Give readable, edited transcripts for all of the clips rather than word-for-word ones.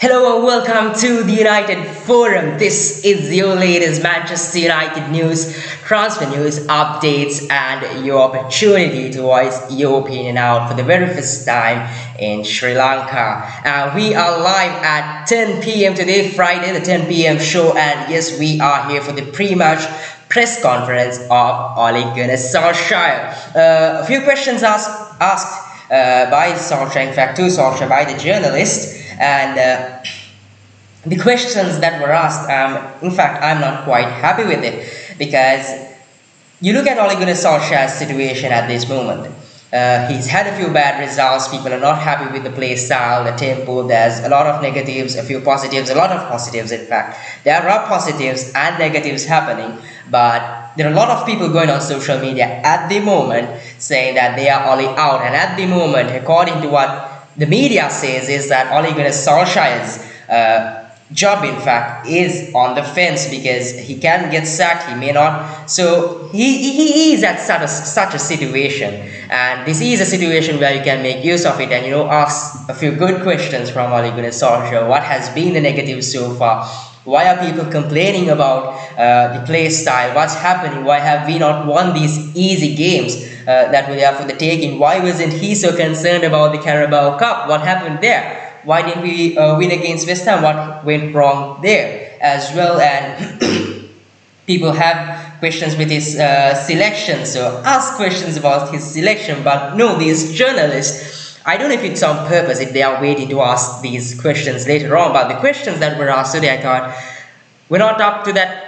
Hello and welcome to the United Forum. This is your latest Manchester United news, transfer news, updates, and your opportunity to voice your opinion out for the very first time in Sri Lanka. We are live at 10 p.m. today, Friday, the 10 p.m. show, and yes, we are here for the pre-match press conference of Ole Gunnar Solskjaer. A few questions asked by Solskjaer, in fact, to Solskjaer by the journalist. And the questions that were asked, in fact, I'm not quite happy with it, because you look at Ole Gunnar Solskjaer's situation at this moment. He's had a few bad results. People are not happy with the play style, the tempo. There's a lot of negatives, a few positives, a lot of positives. In fact, there are positives and negatives happening, but there are a lot of people going on social media at the moment saying that they are Ole out, and at the moment, according to what the media says, is that Ole Gunnar Solskjaer's job, in fact, is on the fence, because he can get sacked, he may not. So he is at such a situation, and this is a situation where you can make use of it and ask a few good questions from Ole Gunnar Solskjaer. What has been the negative so far? Why are people complaining about the play style? What's happening? Why have we not won these easy games that were there for the taking? Why wasn't he so concerned about the Carabao Cup? What happened there? Why didn't we win against West Ham? What went wrong there as well? And people have questions with his selection, so ask questions about his selection. But no, these journalists, I don't know if it's on purpose, if they are waiting to ask these questions later on, but the questions that were asked today, I thought, we're not up to that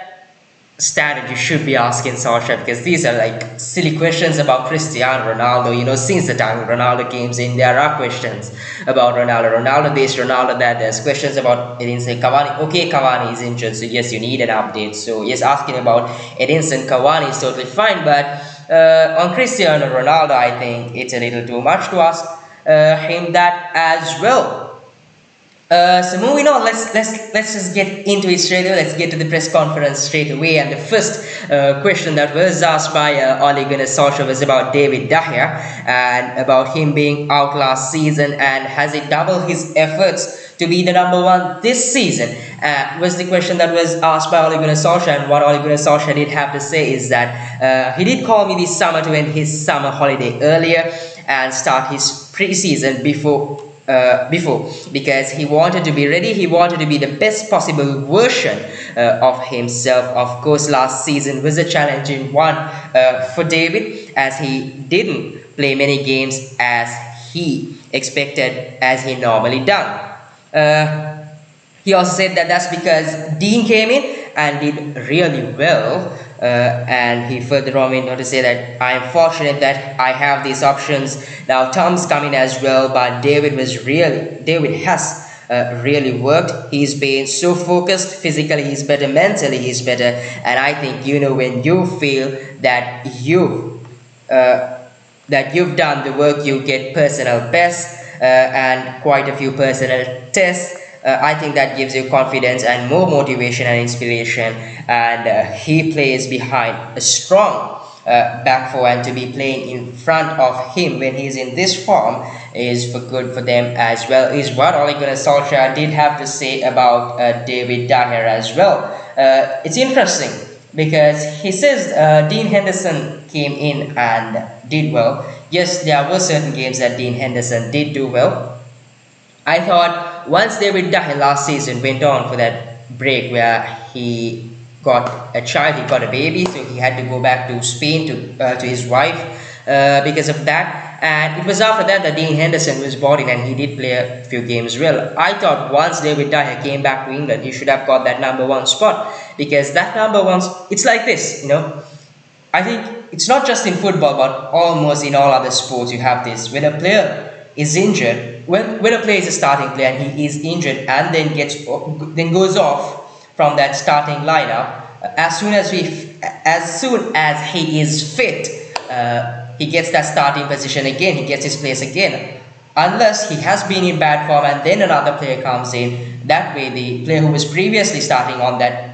standard you should be asking Solskjaer, because these are like silly questions about Cristiano Ronaldo. Since the time Ronaldo came in, there are questions about Ronaldo this, Ronaldo that. There's questions about Edinson Cavani. Okay, Cavani is injured, so yes, you need an update. So yes, asking about Edinson Cavani is totally fine, but on Cristiano Ronaldo, I think it's a little too much to ask him that as well. So moving on, let's just get into it straight away. Let's get to the press conference straight away. And the first question that was asked by Ole Gunnar Solskjaer was about David De Gea and about him being out last season, and has he doubled his efforts to be the number one this season? Was the question that was asked by Ole Gunnar Solskjaer. And what Ole Gunnar Solskjaer did have to say is that he did call me this summer to end his summer holiday earlier and start his pre-season before, because he wanted to be ready. He wanted to be the best possible version of himself. Of course, last season was a challenging one for David, as he didn't play many games as he expected, as he normally done. He also said that that's because Dean came in and did really well. And he further on went on to say that I am fortunate that I have these options. Now Tom's coming as well, but David has really worked. He's been so focused. Physically he's better, mentally he's better, and I think when you feel that you've done the work, you get personal best and quite a few personal tests. I think that gives you confidence and more motivation and inspiration, and he plays behind a strong back four, and to be playing in front of him when he's in this form is good for them as well, is what Ole Gunnar Solskjaer did have to say about David De Gea as well. It's interesting because he says Dean Henderson came in and did well. Yes, there were certain games that Dean Henderson did do well. I thought once David De Gea last season went on for that break where he got a child, he got a baby, so he had to go back to Spain to his wife because of that. And it was after that that Dean Henderson was brought in, and he did play a few games well. I thought once David De Gea came back to England, he should have got that number one spot, because that number one, it's like this, I think it's not just in football, but almost in all other sports you have this. When a player is injured, when a player is a starting player and he is injured and then goes off from that starting lineup, as soon as he is fit, he gets that starting position again, he gets his place again, unless he has been in bad form and then another player comes in. That way the player who was previously starting on that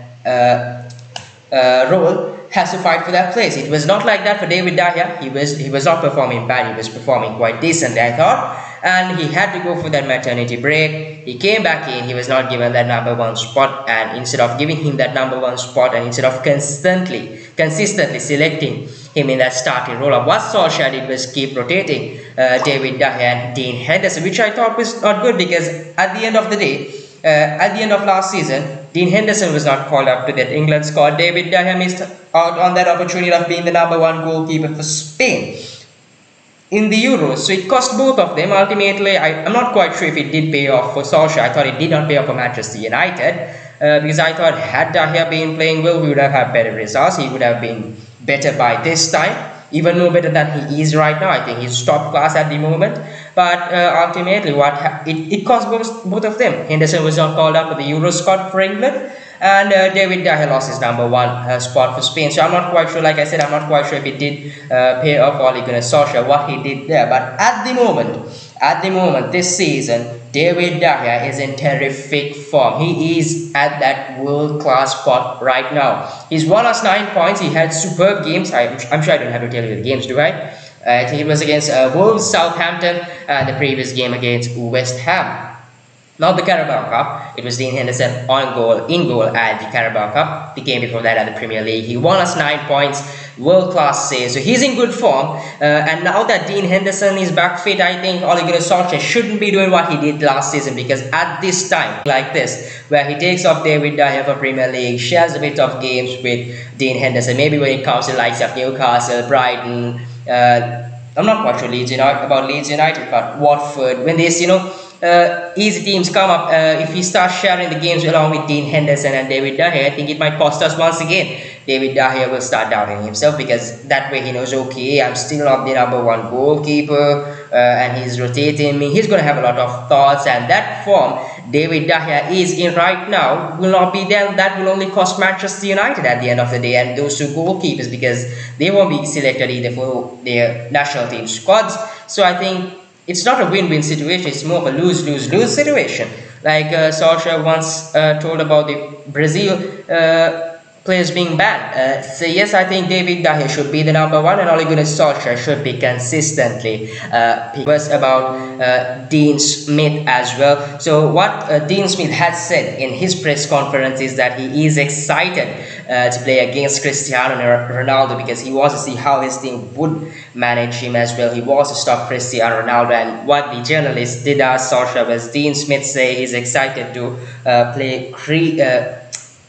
role has to fight for that place. It was not like that for David De Gea. He was not performing bad. He was performing quite decently, I thought. And he had to go for that maternity break. He came back in. He was not given that number one spot. And instead of giving him that number one spot, and instead of consistently selecting him in that starting role, what Solskjaer did was keep rotating David De Gea and Dean Henderson, which I thought was not good, because at the end of the day, at the end of last season, Dean Henderson was not called up to that England squad. David De Gea missed out on that opportunity of being the number one goalkeeper for Spain in the Euros. So it cost both of them. Ultimately, I'm not quite sure if it did pay off for Solskjaer. I thought it did not pay off for Manchester United, because I thought had De Gea been playing well, we would have had better results. He would have been better by this time, even more better than he is right now. I think he's top class at the moment. But ultimately, it cost both of them. Henderson was not called up for the Euro squad for England, and David De Gea lost his number one spot for Spain. So I'm not quite sure, like I said, I'm not quite sure if it did pay off Ole Gunnar Solskjaer, what he did there. But at the moment, this season, David De Gea is in terrific form. He is at that world-class spot right now. He's won us 9 points. He had superb games. I'm sure I don't have to tell you the games, do I? I think it was against Wolves, Southampton, and the previous game against West Ham. Not the Carabao Cup. It was Dean Henderson in goal at the Carabao Cup. The game before that at the Premier League. He won us 9 points. World-class save. So he's in good form. And now that Dean Henderson is back fit, I think Ole Gunnar Solskjaer shouldn't be doing what he did last season, because at this time like this, where he takes off David De Gea for Premier League, shares a bit of games with Dean Henderson, maybe when it comes to the likes of Newcastle, Brighton, I'm not quite sure about Leeds United, but Watford, when these easy teams come up, if he starts sharing the games along with Dean Henderson and David De Gea, I think it might cost us once again. David De Gea will start doubting himself, because that way he knows, okay, I'm still not the number one goalkeeper, and he's rotating me. He's going to have a lot of thoughts, and that form David De Gea is in right now will not be there. That will only cost Manchester United at the end of the day, and those two goalkeepers, because they won't be selected either for their national team squads. So I think it's not a win-win situation, it's more of a lose-lose-lose situation. Like Solskjaer once told about the Brazil players being banned. So yes, I think David De Gea should be the number one, and Ole Gunnar Solskjaer should be consistently picked. Was about Dean Smith as well. So what Dean Smith has said in his press conference is that he is excited to play against Cristiano Ronaldo, because he wants to see how his team would manage him as well. He wants to stop Cristiano Ronaldo, and what the journalist did ask Solskjaer was, Dean Smith say he's excited to play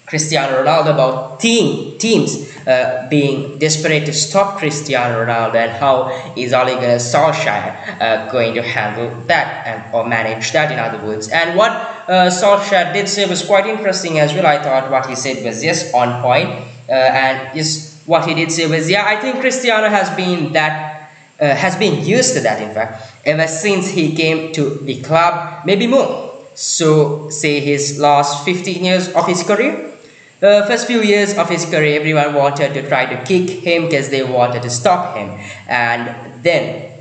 Cristiano Ronaldo about teams being desperate to stop Cristiano Ronaldo, and how is Ole Gunnar Solskjaer going to handle that or manage that, in other words. And what Solskjaer did say was quite interesting as well. I thought what he said was yes, on point, and yes, what he did say was, yeah, I think Cristiano has been used to that, in fact, ever since he came to the club, maybe more. So say his last 15 years of his career. First few years of his career, everyone wanted to try to kick him because they wanted to stop him, and then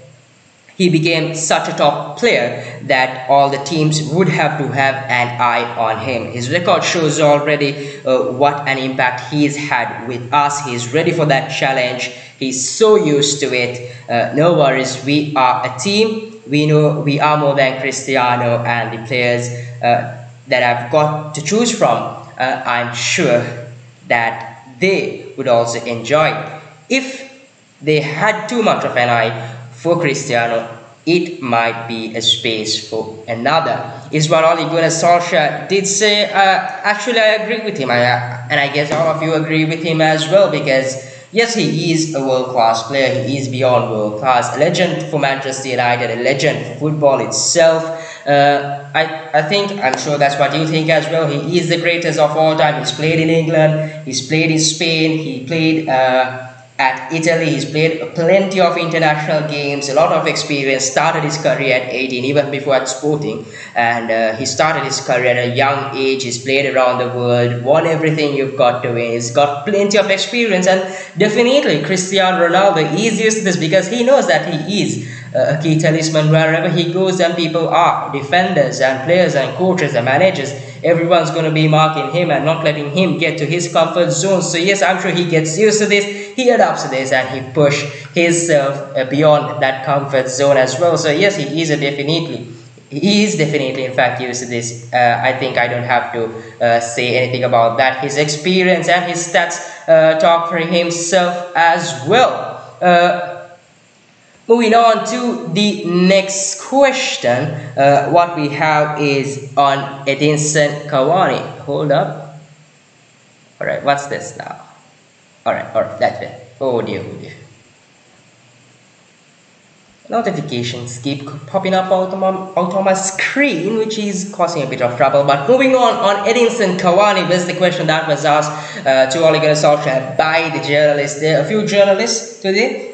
he became such a top player that all the teams would have to have an eye on him. His record shows already what an impact he's had with us. He's ready for that challenge. He's so used to it. No worries, we are a team. We know we are more than Cristiano, and the players that I've got to choose from, I'm sure that they would also enjoy it. If they had too much of an eye for Cristiano, it might be a space for another, is what Ole Gunnar Solskjaer did say. Actually, I agree with him, and I guess all of you agree with him as well, because yes, he is a world-class player. He is beyond world-class, a legend for Manchester United, a legend for football itself. I'm sure that's what you think as well. He is the greatest of all time. He's played in England, he's played in Spain, he played at Italy, he's played plenty of international games, a lot of experience, started his career at 18, even before at Sporting, and he started his career at a young age. He's played around the world, won everything you've got to win. He's got plenty of experience, and definitely Cristiano Ronaldo is used to this, because he knows that he is a key talisman wherever he goes, and people are defenders and players and coaches and managers. everyone's going to be marking him and not letting him get to his comfort zone. So yes, I'm sure he gets used to this, he adapts to this, and he push himself beyond that comfort zone as well. So yes, he is definitely in fact used to this. I think I don't have to say anything about that. His experience and his stats talk for himself as well. Moving on to the next question, what we have is on Edinson Cavani. Hold up. Alright, what's this now? Alright, that's it. Oh dear. Notifications keep popping up out on my screen, which is causing a bit of trouble. But moving on Edinson Cavani was the question that was asked to Ole Gunnar Solskjaer by the journalists. There are a few journalists today,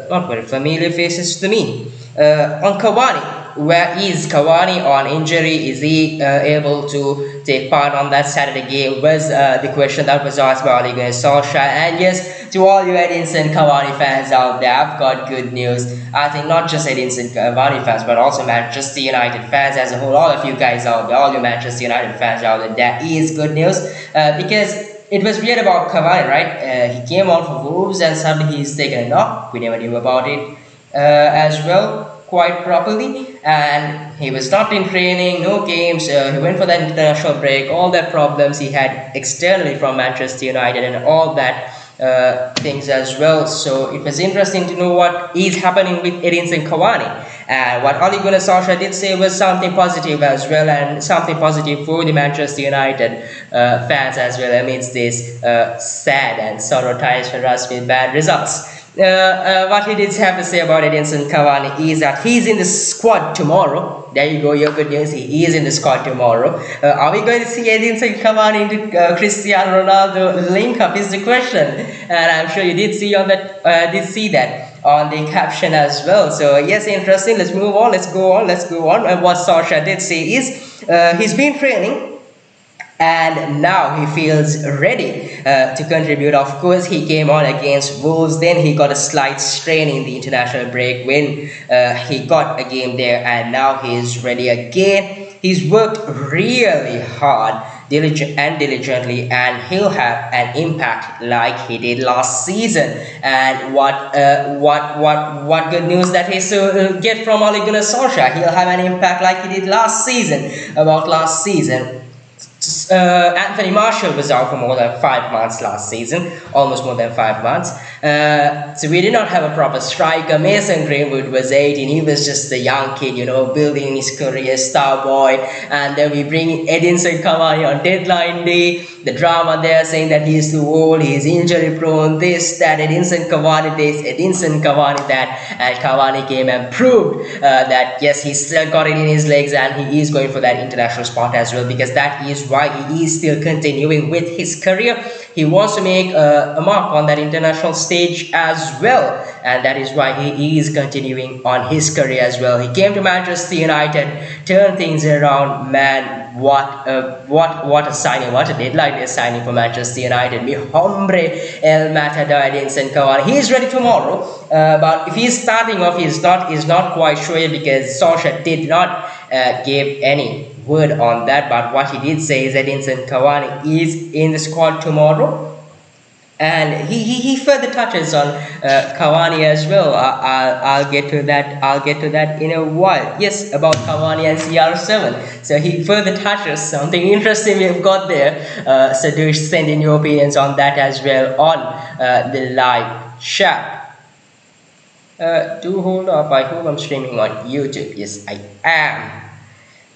not very familiar faces to me. On Cavani, where is Cavani on injury? Is he able to take part on that Saturday game? Was the question that was asked by Ole Gunnar Solskjaer. And yes, to all you Edinson Cavani fans out there, I've got good news. I think not just Edinson Cavani fans, but also Manchester United fans as a whole. All of you guys out there, all you Manchester United fans out there, that is good news, because it was weird about Cavani, right? He came on for Wolves and suddenly he's taken a knock. We never knew about it as well quite properly, and he was not in training, no games. He went for that international break, all that problems he had externally from Manchester United and all that things as well. So it was interesting to know what is happening with Edinson Cavani. And what Ole Gunnar Solskjaer did say was something positive as well, and something positive for the Manchester United fans as well amidst this sad and sorrow times for us with bad results. What he did have to say about Edinson Cavani is that he's in the squad tomorrow. There you go, your good news. He is in the squad tomorrow. Are we going to see Edinson Cavani into Cristiano Ronaldo link up is the question, and I'm sure you did see on that. On the caption as well. So yes, interesting. Let's move on. Let's go on. And what Solskjaer did say is he's been training, and now he feels ready to contribute. Of course, he came on against Wolves, then he got a slight strain in the international break when he got a game there, and now he's ready again. He's worked really hard, diligently, and he'll have an impact like he did last season. And what good news that he get from Ole Gunnar Solskjaer. He'll have an impact like he did last season. Anthony Martial was out for more than 5 months last season, almost more than 5 months. So we did not have a proper striker. Mason Greenwood was 18. He was just a young kid, building his career, star boy. And then we bring Edinson Cavani on deadline day. The drama there saying that he's too old, he's injury prone, this, that, Edinson Cavani this, Edinson Cavani that. And Cavani came and proved that yes, he's still got it in his legs and he is going for that international spot as well, because that is why he is still continuing with his career. He wants to make a mark on that international stage as well, and that is why he is continuing on his career as well. He came to Manchester United, turned things around. Man, what a signing, what a deadline they're signing for Manchester United. Mi hombre, el matador Edinson Cavani. He is ready tomorrow, but if he's starting off, he's not quite sure yet, because Solskjaer did not give any word on that. But what he did say is that Edinson Cavani is in the squad tomorrow, and he further touches on Cavani as well. I'll get to that in a while. Yes, about Cavani and CR7. So he further touches something interesting we've got there. So do send in your opinions on that as well on the live chat. Do hold up. I hope I'm streaming on YouTube. Yes, I am.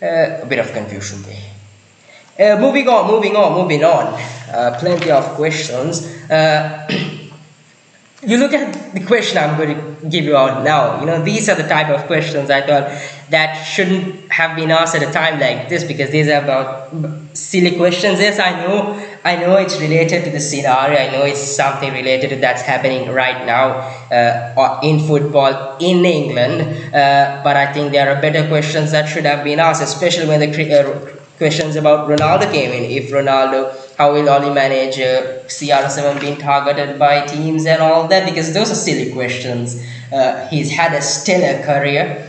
A bit of confusion there. Moving on. Plenty of questions. You look at the question I'm going to give you out now. These are the type of questions I thought that shouldn't have been asked at a time like this, because these are about silly questions. Yes, I know it's related to the scenario. I know it's something related to that's happening right now in football in England. But I think there are better questions that should have been asked, especially when the questions about Ronaldo came in. If Ronaldo, how will Ole manage CR7 being targeted by teams and all that? Because those are silly questions. He's had a stellar career,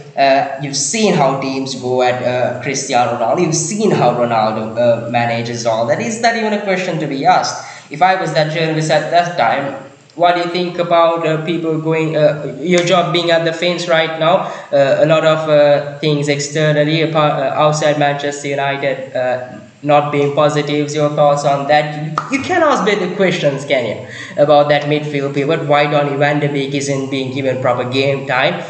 You've seen how teams go at Cristiano Ronaldo. You've seen how Ronaldo manages all that. Is that even a question to be asked? If I was that journalist at that time, what do you think about people going, your job being at the fence right now? A lot of things externally, outside Manchester United, not being positives. Your thoughts on that? You can ask better questions, can you, about that midfield pivot? Why Donny van de Beek isn't being given proper game time?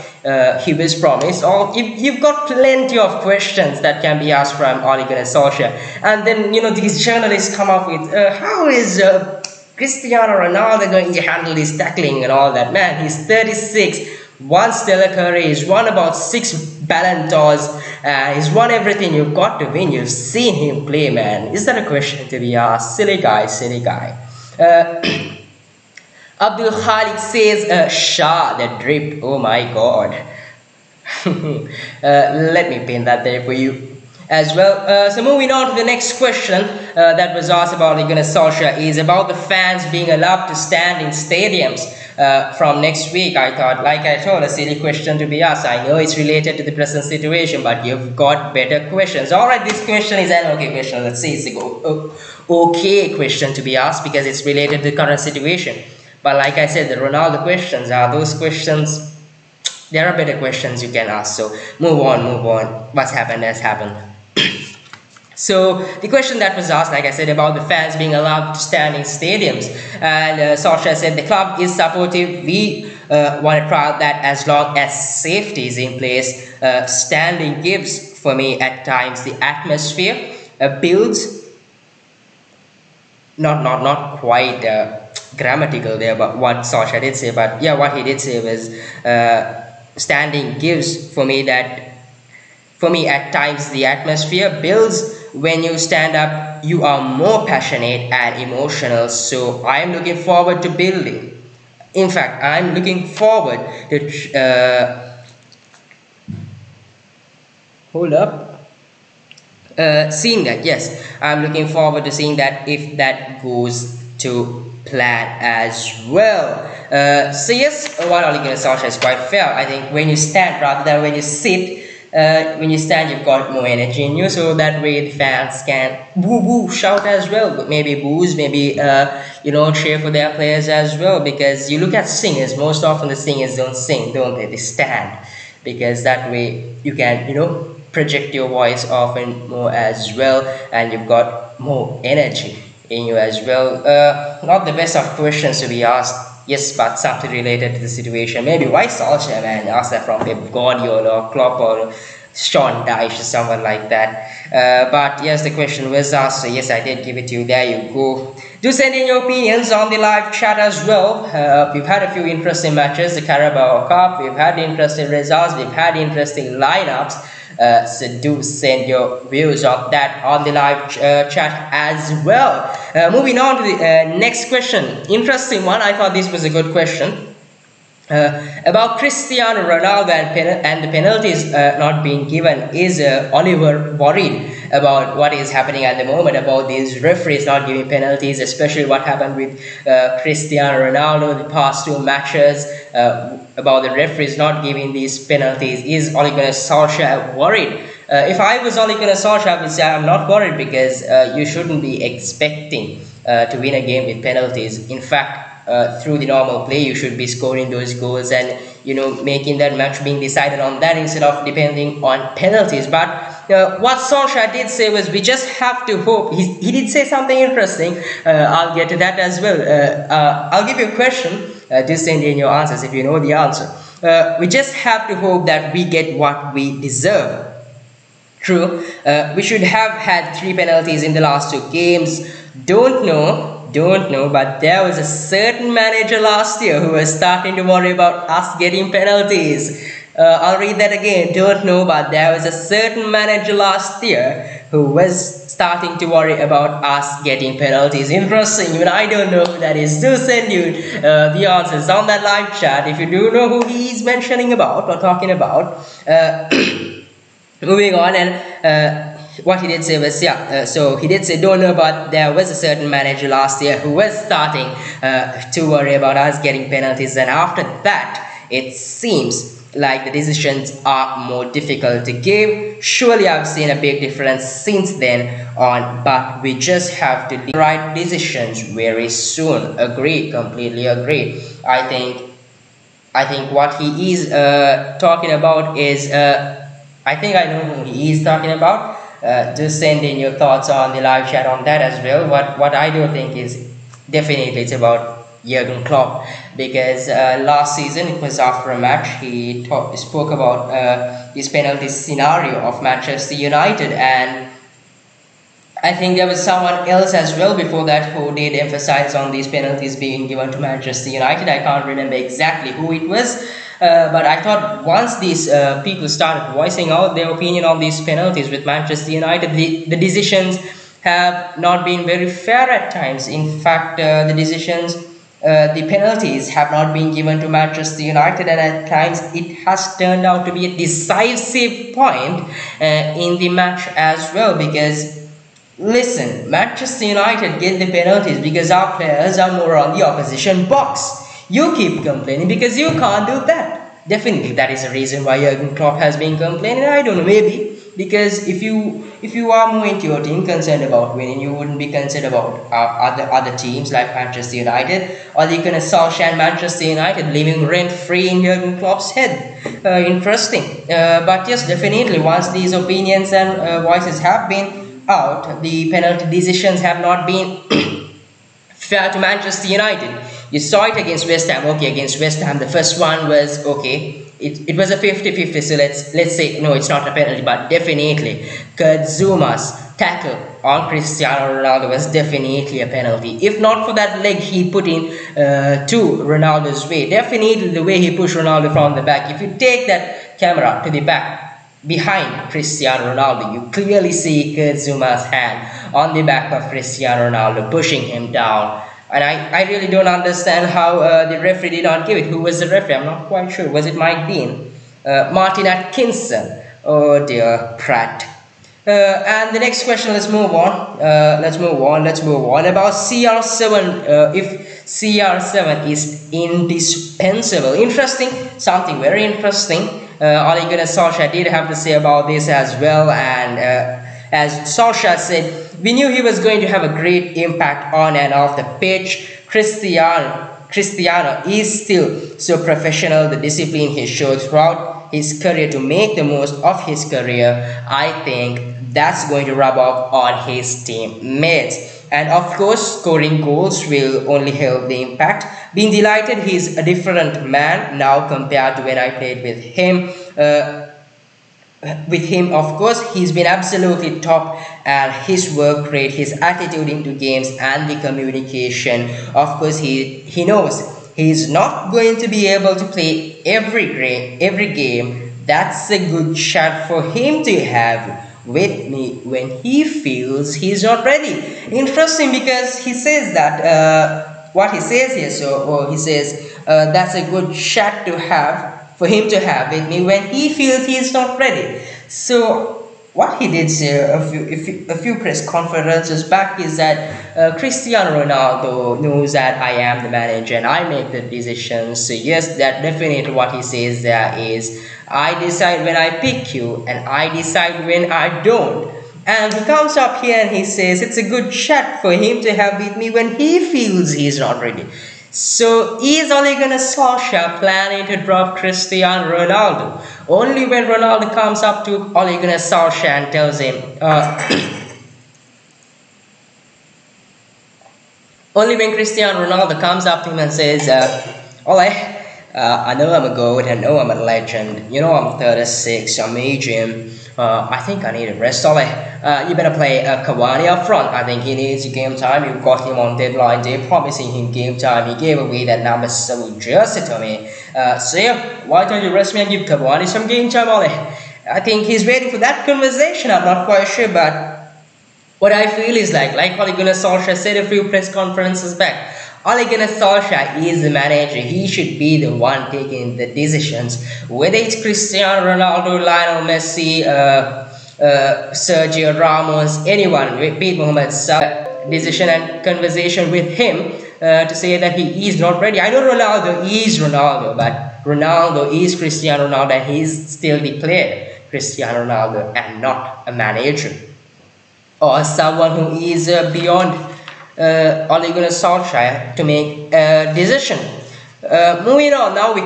He was promised. Or you've got plenty of questions that can be asked from Ole Gunnar Solskjaer. And then, these journalists come up with, how is Cristiano Ronaldo going to handle his tackling and all that? Man, he's 36, won stellar career, he's won about 6 Ballon d'Ors, he's won everything you've got to win. You've seen him play, man. Is that a question to be asked? Silly guy, silly guy. Abdul Khalik says, Shah, the drip, oh my god. Let me pin that there for you as well. So moving on to the next question that was asked about Ole Gunnar Solskjaer is about the fans being allowed to stand in stadiums from next week. I thought, like I told, a silly question to be asked. I know it's related to the present situation, but you've got better questions. Alright, this question is an okay question. Let's say it's a okay question to be asked because it's related to the current situation. But like I said, the Ronaldo questions are those questions. There are better questions you can ask. So move on. What's happened has happened. So the question that was asked, like I said, about the fans being allowed to stand in stadiums, and Solskjaer said the club is supportive. We want to try that as long as safety is in place. Standing gives, for me, at times the atmosphere builds. Not quite grammatical there, but what Solskjaer did say. But yeah, what he did say was standing gives, for me, at times the atmosphere builds. When you stand up, you are more passionate and emotional. So I am looking forward to building. In fact, I'm looking forward to seeing that. Yes, I'm looking forward to seeing that if that goes to plan as well. So yes, what Ole Gunnar Solskjaer is quite fair. I think when you stand rather than when you sit, when you stand, you've got more energy in you, so that way the fans can woo shout as well, maybe boos, maybe cheer for their players as well. Because you look at singers, most often the singers don't sing, don't they? They stand, because that way you can project your voice often more as well, and you've got more energy in you as well. Not the best of questions to be asked. Yes, but something related to the situation. Maybe why Solskjaer, man? Ask that from Pep Guardiola or Klopp or Sean Dyche or someone like that. But yes, the question was asked, so yes, I did give it to you. There you go. Do send in your opinions on the live chat as well. We've had a few interesting matches, the Carabao Cup. We've had interesting results. We've had interesting lineups. So do send your views on that on the live chat as well. Moving on to the next question. Interesting one. I thought this was a good question. About Cristiano Ronaldo and the penalties not being given. Is Oliver worried about what is happening at the moment, about these referees not giving penalties, especially what happened with Cristiano Ronaldo the past 2 matches, about the referees not giving these penalties? Is Ole Gunnar Solskjaer worried? If I was Ole Gunnar Solskjaer, I would say I'm not worried, because you shouldn't be expecting to win a game with penalties. In fact, through the normal play, you should be scoring those goals and making that match being decided on that instead of depending on penalties. But what Solskjaer did say was, we just have to hope. He did say something interesting. I'll get to that as well. I'll give you a question. Just send in your answers if you know the answer. We just have to hope that we get what we deserve. True. We should have had 3 penalties in the last 2 games. Don't know, but there was a certain manager last year who was starting to worry about us getting penalties. I'll read that again. Don't know, but there was a certain manager last year who was starting to worry about us getting penalties. Interesting. Even I don't know who that is. Do send you the answers on that live chat if you do know who he's mentioning about or talking about. Moving on, and what he did say was, so he did say, don't know, but there was a certain manager last year who was starting to worry about us getting penalties, and after that, it seems like the decisions are more difficult to give. Surely I've seen a big difference since then on, but we just have to make the right decisions very soon. Agree, completely agree. I think what he is talking about is I think I know who he is talking about. Just send in your thoughts on the live chat on that as well. What I do think is definitely it's about Jurgen Klopp, because last season it was after a match he spoke about his penalty scenario of Manchester United, and I think there was someone else as well before that who did emphasize on these penalties being given to Manchester United. I can't remember exactly who it was, but I thought once these people started voicing out their opinion on these penalties with Manchester United, the decisions have not been very fair at times. In fact, the penalties have not been given to Manchester United, and at times it has turned out to be a decisive point in the match as well, because listen, Manchester United get the penalties because our players are more on the opposition box. You keep complaining because you can't do that. Definitely, that is the reason why Jurgen Klopp has been complaining. I don't know, maybe because if you are more into your team concerned about winning, you wouldn't be concerned about other teams like Manchester United, or you can Solskjaer and Manchester United living rent free in Jurgen Klopp's head. Interesting, but yes, definitely once these opinions and voices have been out, the penalty decisions have not been fair to Manchester United. You saw it against West Ham. Okay, against West Ham, the first one was okay. It was a 50-50, so let's say no, it's not a penalty, but definitely Kurt Zuma's tackle on Cristiano Ronaldo was definitely a penalty. If not for that leg he put in to Ronaldo's way, definitely the way he pushed Ronaldo from the back. If you take that camera to the back behind Cristiano Ronaldo, you clearly see Kurt Zuma's hand on the back of Cristiano Ronaldo pushing him down. And I really don't understand how the referee did not give it. Who was the referee? I'm not quite sure. Was it Mike Dean? Martin Atkinson? Oh dear, Pratt. And the next question, let's move on. Let's move on about CR7. If CR7 is indispensable. Interesting, something very interesting. Ole Gunnar Solskjaer did have to say about this as well, and as Solskjaer said, we knew he was going to have a great impact on and off the pitch. Cristiano is still so professional. The discipline he showed throughout his career to make the most of his career, I think that's going to rub off on his teammates. And of course, scoring goals will only help the impact. Being delighted, he's a different man now compared to when I played with him. Of course, he's been absolutely top, and his work rate, his attitude into games, and the communication. Of course, he knows he's not going to be able to play every game. That's a good shot for him to have with me when he feels he's not ready. Interesting, because he says that what he says here. He says that's a good shot to have for him to have with me when he feels he's not ready. So what he did say a few press conferences back is that Cristiano Ronaldo knows that I am the manager and I make the decisions. So yes, that definitely what he says there is, I decide when I pick you and I decide when I don't. And he comes up here and he says it's a good shot for him to have with me when he feels he's not ready. So is Ole Gunnar Solskjaer planning to drop Cristiano Ronaldo? Only when Ronaldo comes up to Ole Gunnar Solskjaer and tells him, only when Cristiano Ronaldo comes up to him and says, Ole, I know I'm a GOAT, I know I'm a legend, you know I'm 36, I'm aging, I think I need a rest, Ole. You better play Cavani up front. I think he needs game time. You got him on deadline day, promising him game time. He gave away that number 7 jersey to me. So yeah, why don't you rest me and give Cavani some game time, Ole? I think he's waiting for that conversation. I'm not quite sure, but what I feel is like Ole Gunnar Solskjaer said a few press conferences back, Ole Gunnar Solskjaer is the manager. He should be the one taking the decisions. Whether it's Cristiano Ronaldo, Lionel Messi, Sergio Ramos, anyone, be it Mohamed Salah, decision and conversation with him to say that he is not ready. I know Ronaldo is Ronaldo, but Ronaldo is Cristiano Ronaldo, and he is still declared Cristiano Ronaldo and not a manager or someone who is beyond Ole Gunnar Solskjaer to make a decision. Moving on, now we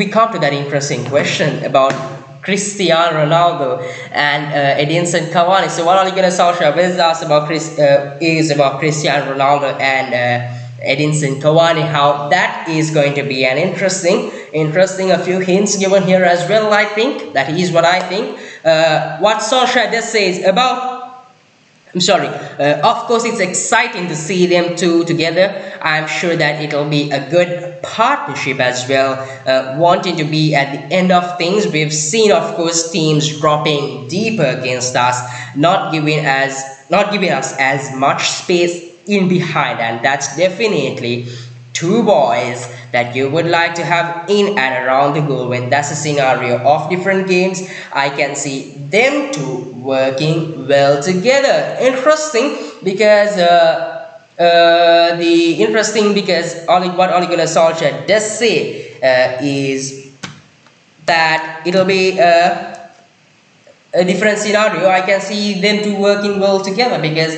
come to that interesting question about Cristiano Ronaldo and Edinson Cavani. So what Ole Gunnar Solskjaer will ask about is about Cristiano Ronaldo and Edinson Cavani, how that is going to be an interesting a few hints given here as well. I think that is what I think. What Solskjaer does say is about, of course it's exciting to see them two together. I'm sure that it'll be a good partnership as well, wanting to be at the end of things. We've seen, of course, teams dropping deeper against us, not giving us as much space in behind, and that's definitely two boys that you would like to have in and around the goal. When that's a scenario of different games, I can see them two working well together. Interesting because what Ole Gunnar Solskjaer does say is that it'll be a different scenario. I can see them two working well together, because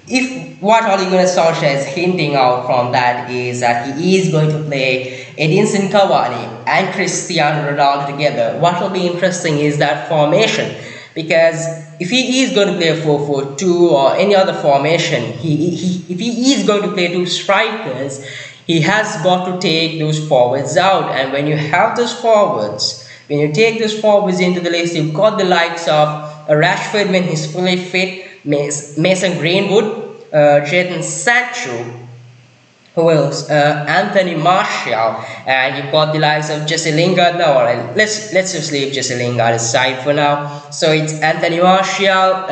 if what Ole Gunnar Solskjaer is hinting out from that is that he is going to play Edinson Cavani and Cristiano Ronaldo together, what will be interesting is that formation. Because if he is going to play a 4-4-2 or any other formation, if he is going to play two strikers, he has got to take those forwards out. And when you have those forwards, when you take those forwards into the list, you've got the likes of Rashford when he's fully fit, Mason Greenwood, Jadon Sancho, who else? Anthony Martial, and you've got the likes of Jesse Lingard now. Alright, let's just leave Jesse Lingard aside for now. So it's Anthony Martial,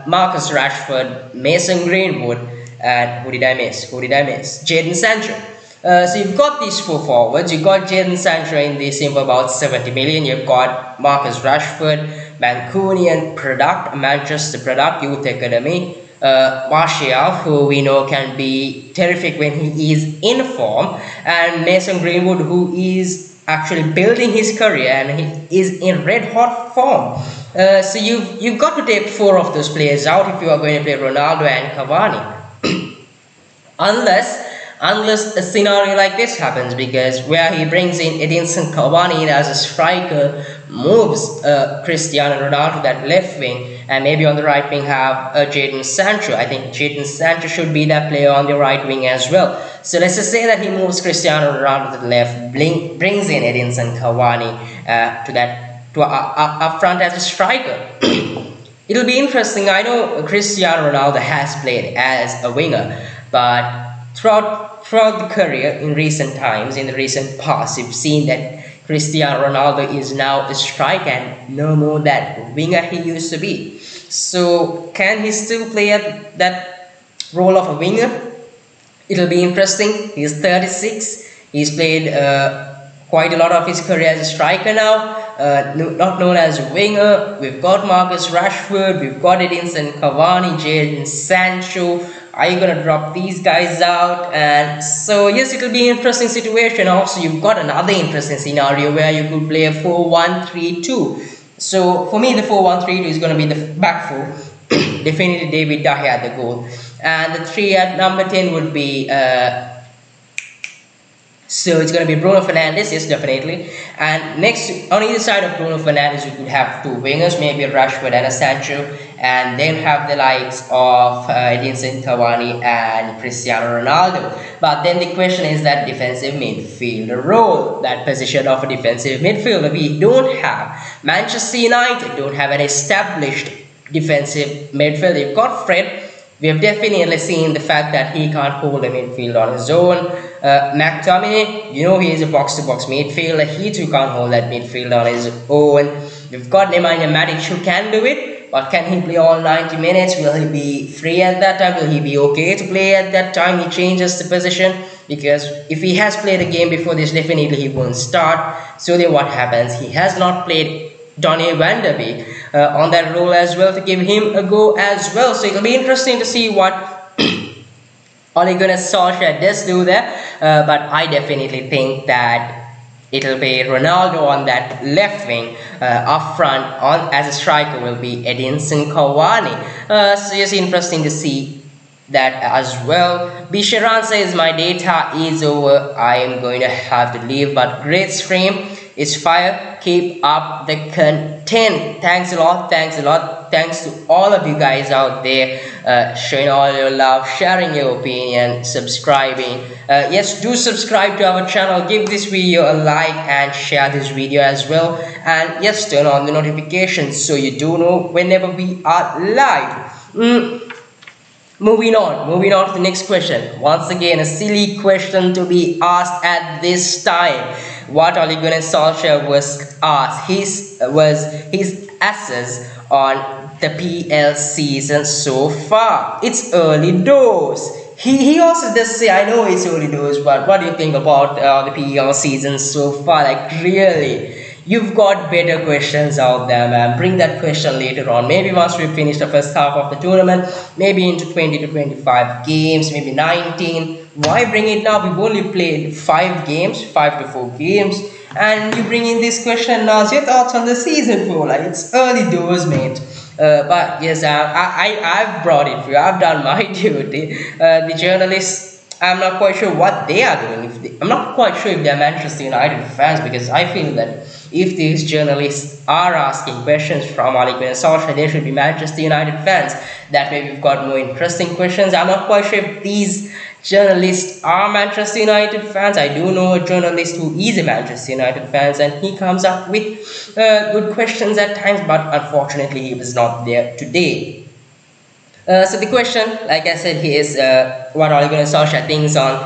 Marcus Rashford, Mason Greenwood, and who did I miss? Jadon Sancho. So you've got these four forwards. You've got Jadon Sancho in this team for about 70 million. You've got Marcus Rashford, Mancunian product, Manchester product, Youth Academy. Martial, who we know can be terrific when he is in form, and Mason Greenwood, who is actually building his career and he is in red hot form. So you've got to take four of those players out if you are going to play Ronaldo and Cavani. Unless a scenario like this happens, because where he brings in Edinson Cavani as a striker, moves Cristiano Ronaldo to that left wing, and maybe on the right wing have Jadon Sancho. I think Jadon Sancho should be that player on the right wing as well. So let's just say that he moves Cristiano Ronaldo to the left, brings in Edinson Cavani up front as a striker. It'll be interesting. I know Cristiano Ronaldo has played as a winger, but throughout the career, in recent times, in the recent past, you've seen that Cristiano Ronaldo is now a striker and no more that winger he used to be. So can he still play at that role of a winger? It'll be interesting. He's 36. He's played quite a lot of his career as a striker now, not known as a winger. We've got Marcus Rashford, we've got Edinson Cavani, Jadon Sancho. Are you going to drop these guys out? And so yes, it will be an interesting situation. Also, you've got another interesting scenario where you could play a 4-1-3-2. So for me, the 4-1-3-2 is going to be the back four. Definitely David De Gea at the goal. And the 3 at number 10 would be so it's going to be Bruno Fernandes, yes, definitely. And next, on either side of Bruno Fernandes, you could have two wingers, maybe a Rashford and a Sancho, and then have the likes of Edinson Cavani and Cristiano Ronaldo. But then the question is that defensive midfielder role, that position of a defensive midfielder. We don't have. Manchester United don't have an established defensive midfielder. You've got Fred. We have definitely seen the fact that he can't hold a midfield on his own. McTominay, you know, he is a box-to-box midfielder. He too can't hold that midfield on his own. We've got Nemanja Matic who can do it, but can he play all 90 minutes? Will he be free at that time? Will he be okay to play at that time? He changes the position, because if he has played a game before this, definitely he won't start. So then what happens? He has not played Donny van der Beek on that role as well, to give him a go as well. So it'll be interesting to see what Ole Gunnar Solskjaer does do that, but I definitely think that it'll be Ronaldo on that left wing. Up front, on as a striker, will be Edinson Cavani. So it's interesting to see that as well. Bisharan says my data is over. I am going to have to leave, but great stream. It's fire. Keep up the content. Thanks a lot. Thanks a lot. Thanks to all of you guys out there, showing all your love, sharing your opinion, subscribing. Yes, do subscribe to our channel. Give this video a like and share this video as well. And yes, turn on the notifications so you do know whenever we are live. Moving on to the next question. Once again, a silly question to be asked at this time. What Ole Gunnar Solskjaer was asked was his assess on the PL season so far. It's early doors. He also does say, I know it's early doors, but what do you think about the PL season so far? Like, really? You've got better questions out there, man. Bring that question later on. Maybe once we finish the first half of the tournament, maybe into 20 to 25 games, maybe 19. Why bring it now? We've only played 5 games, 5 to 4 games, and you bring in this question now. Your thoughts on the season 4? Like, it's early doors, mate. But yes, I've brought it for you. I've done my duty. The journalists, I'm not quite sure what they are doing. I'm not quite sure if they're Manchester United fans, because I feel that if these journalists are asking questions from Ole Gunnar Solskjaer, they should be Manchester United fans. That way we've got more interesting questions. I'm not quite sure if these journalists are Manchester United fans. I do know a journalist who is a Manchester United fan, and he comes up with good questions at times, but unfortunately he was not there today. So the question, like I said, here is what Ole Gunnar Solskjaer thinks on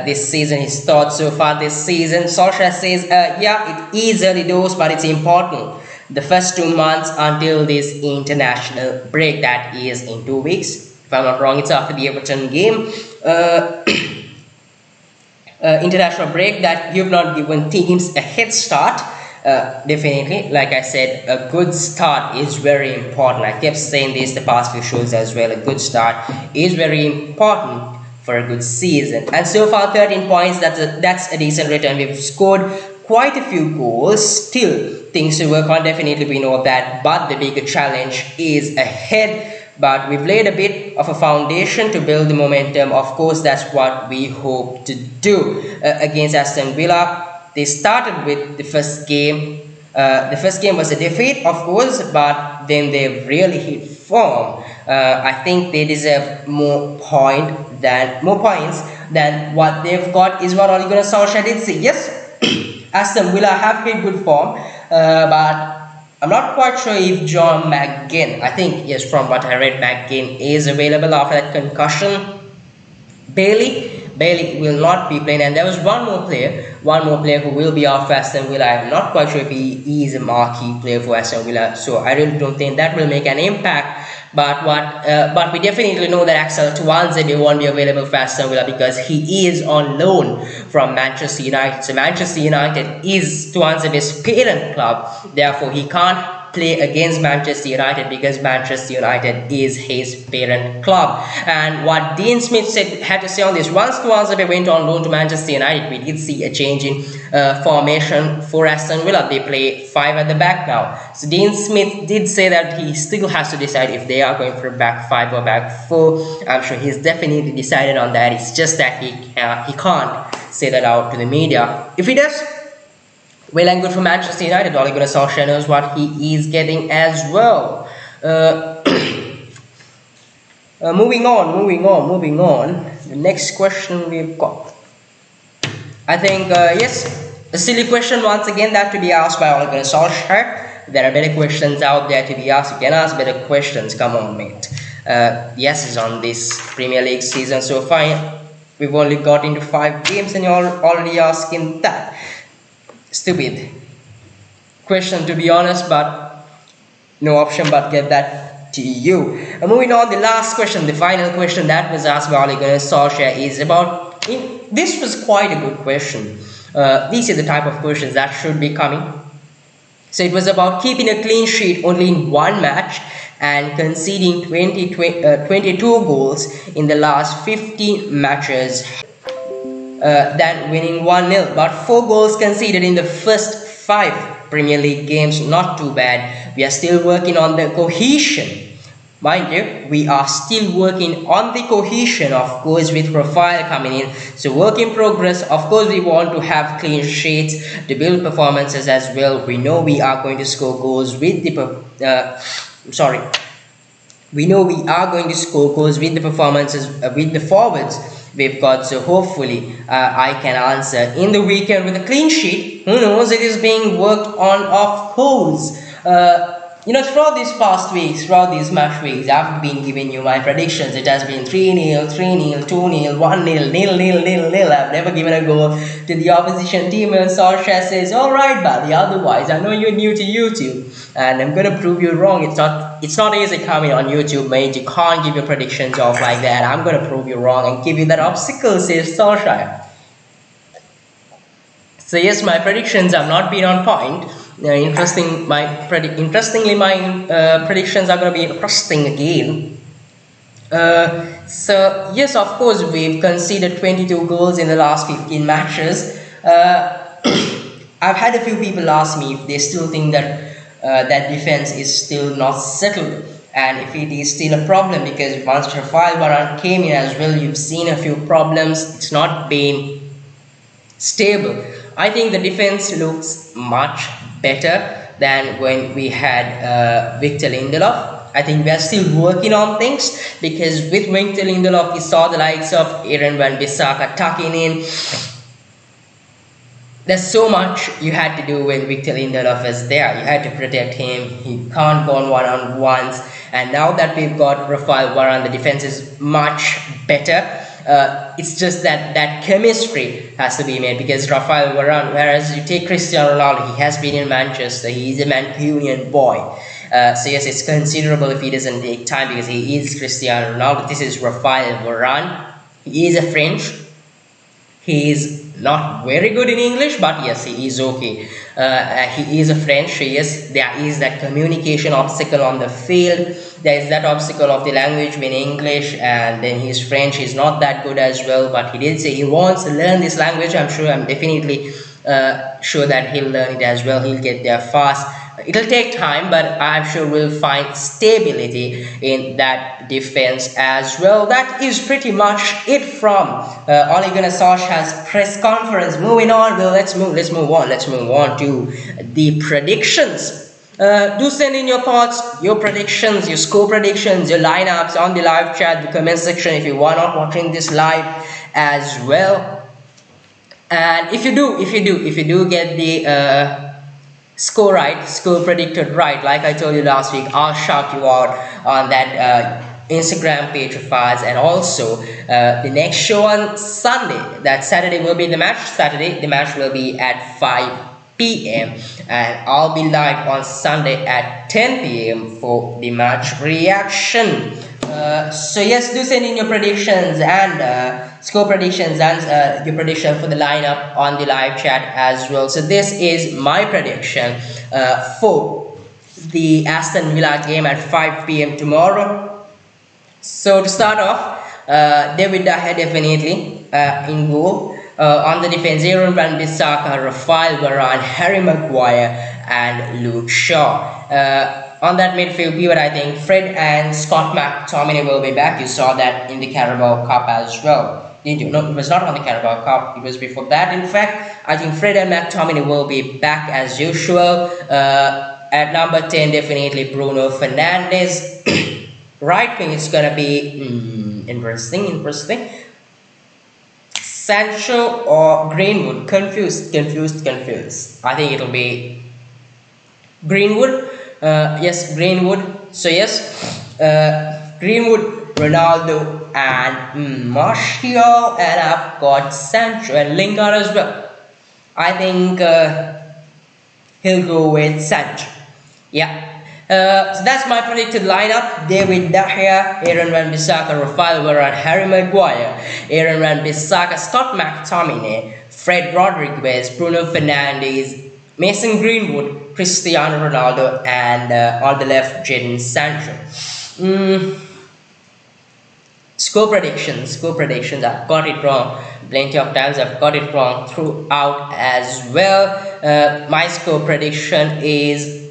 this season, his thoughts so far this season. Solskjaer says, yeah, it is early doors, but it's important. The first 2 months until this international break, that is in 2 weeks. If I'm not wrong, it's after the Everton game. International break, that you've not given teams a head start. Definitely, like I said, a good start is very important. I kept saying this the past few shows as well. A good start is very important for a good season. And so far, 13 points, that's a decent return. We've scored quite a few goals. Still, things to work on, definitely we know that. But the bigger challenge is ahead. But we've laid a bit of a foundation to build the momentum. Of course, that's what we hope to do against Aston Villa. They started with the first game. The first game was a defeat, of course, but then they really hit form. I think they deserve more points than what they've got, is what Ole Gunnar Solskjaer did say. Yes, Aston Villa have hit good form, but I'm not quite sure if John McGinn, I think, yes, from what I read, McGinn is available after that concussion. Bailey will not be playing, and there was one more player who will be off Aston Villa. I'm not quite sure if he is a marquee player for Aston Villa, so I really don't think that will make an impact. But we definitely know that Axel Tuanzebe won't be available for Aston Villa because he is on loan from Manchester United. So Manchester United is Tuanzebe's parent club, therefore he can't play against Manchester United because Manchester United is his parent club. And what Dean Smith had to say on this: once Tuanzebe went on loan to Manchester United, we did see a change in formation for Aston Villa. They play 5 at the back now. So Dean Smith did say that he still has to decide if they are going for a back 5 or back 4. I'm sure he's definitely decided on that. It's just that he can't say that out to the media. If he does, well and good for Manchester United. Ole Gunnar Solskjaer knows what he is getting as well. Moving on. The next question we've got, I think, yes, a silly question once again that to be asked by Ole Gunnar Solskjaer. There are better questions out there to be asked. You can ask better questions. Come on, mate. Yes, is on this Premier League season so far. We've only got into 5 games and you're already asking that. Stupid question, to be honest, but no option but get that to you. Moving on, the last question, the final question that was asked by Ole Gunnar Solskjaer is about, this was quite a good question. These are the type of questions that should be coming. So it was about keeping a clean sheet only in 1 match and conceding 22 goals in the last 50 matches, than winning 1-0. But 4 goals conceded in the first 5 Premier League games, not too bad. We are still working on the cohesion. Mind you, we are still working on the cohesion, of course, with Rafael coming in. So work in progress. Of course, we want to have clean sheets to build performances as well. We know we are going to score goals with the we know we are going to score goals with the performances with the forwards we've got. So hopefully I can answer in the weekend with a clean sheet. Who knows, it is being worked on, of course. Throughout these past weeks, throughout these match weeks, I've been giving you my predictions. It has been 3-0, 3-0, 2-0, 1-0, 0-0. I've never given a goal to the opposition team, and Solskjaer says, alright buddy, otherwise I know you're new to YouTube and I'm gonna prove you wrong. It's not easy coming on YouTube, mate. You can't give your predictions off like that. I'm gonna prove you wrong and give you that obstacle, says Solskjaer. So yes, my predictions have not been on point. Interestingly, my predictions are going to be interesting again. So yes, of course, we've conceded 22 goals in the last 15 matches. I've had a few people ask me if they still think that that defense is still not settled, and if it is still a problem, because once Rafael Varane came in as well, you've seen a few problems. It's not been stable. I think the defense looks much better than when we had Victor Lindelof. I think we are still working on things, because with Victor Lindelof we saw the likes of Aaron Van Bissaka tucking in. There's so much you had to do when Victor Lindelof is there. You had to protect him. He can't go on one-on-ones. And now that we've got Rafael Varane, the defense is much better. It's just that chemistry has to be made, because Rafael Varane, whereas you take Cristiano Ronaldo, he has been in Manchester, he's a Mancunian boy. So yes, it's considerable if he doesn't take time, because he is Cristiano Ronaldo. This is Rafael Varane. He is a French. He is not very good in English, but yes, he is okay. He is a French. So yes, there is that communication obstacle on the field. There is that obstacle of the language being English, and then he's French. He's not that good as well, but he did say he wants to learn this language. I'm definitely sure that he'll learn it as well. He'll get there fast. It'll take time, but I'm sure we'll find stability in that defense as well. That is pretty much it from Ole Gunnar Solskjaer's press conference. Moving on, well, let's move on to the predictions. Do send in your thoughts, your predictions, your score predictions, your lineups on the live chat, the comment section if you are not watching this live as well. And if you do get the score predicted right, like I told you last week, I'll shout you out on that Instagram page of ours. And also the next show on Sunday, that Saturday will be the match. The match will be at 5 p.m. and I'll be live on Sunday at 10 p.m. for the match reaction. So yes, do send in your predictions and score predictions and your prediction for the lineup on the live chat as well. So this is my prediction for the Aston Villa game at 5 p.m. tomorrow. So to start off, David De Gea definitely in goal. On the defense, Aaron Van Bissaka, Rafael Varane, Harry Maguire and Luke Shaw. On that midfield pivot, I think Fred and Scott McTominay will be back. You saw that in the Carabao Cup as well, didn't you? No, it was not on the Carabao Cup. It was before that. In fact, I think Fred and McTominay will be back as usual. At number 10, definitely Bruno Fernandes. Right wing is gonna be interesting. Sancho or Greenwood? Confused. I think it'll be Greenwood. Yes, Greenwood. So yes, Greenwood, Ronaldo and Martial, and I've got Sancho and Lingard as well. I think he'll go with Sancho. Yeah. So that's my predicted lineup: David De Gea, Aaron Van Bissaka, Rafael Varane, Harry Maguire, Aaron Van Bissaka, Scott McTominay, Fred Rodriguez, Bruno Fernandes, Mason Greenwood, Cristiano Ronaldo, and on the left, Jadon Sancho. Score predictions. I've got it wrong plenty of times. I've got it wrong throughout as well. My score prediction is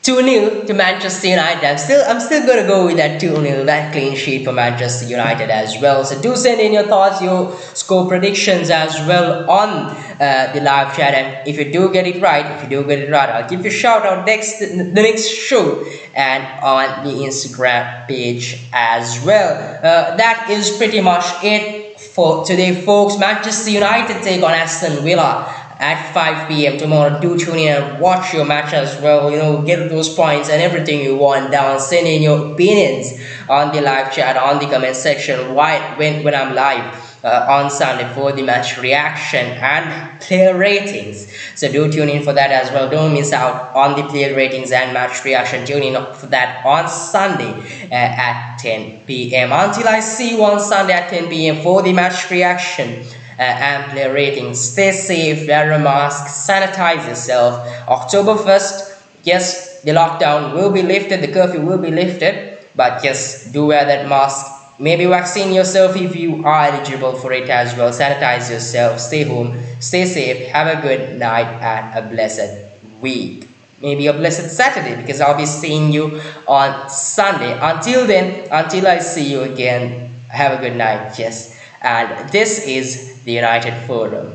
2-0 to Manchester United. I'm still gonna go with that 2-0, that clean sheet for Manchester United as well. So do send in your thoughts, your score predictions as well on the live chat. And if you do get it right, I'll give you a shout out the next show and on the Instagram page as well. That is pretty much it for today, folks. Manchester United take on Aston Villa at 5 p.m. tomorrow. Do tune in and watch your match as well. Get those points and everything you want down. Send in your opinions on the live chat, on the comment section when I'm live on Sunday for the match reaction and player ratings. So do tune in for that as well. Don't miss out on the player ratings and match reaction. Tune in for that on Sunday at 10 p.m. Until I see you on Sunday at 10 p.m. for the match reaction and player ratings. Stay safe, wear a mask, sanitize yourself. October 1st, yes, the lockdown will be lifted, the curfew will be lifted, but yes, do wear that mask. Maybe vaccine yourself if you are eligible for it as well. Sanitize yourself, stay home, stay safe, have a good night and a blessed week. Maybe a blessed Saturday, because I'll be seeing you on Sunday. Until then, until I see you again, have a good night. Yes. And this is the United Forum.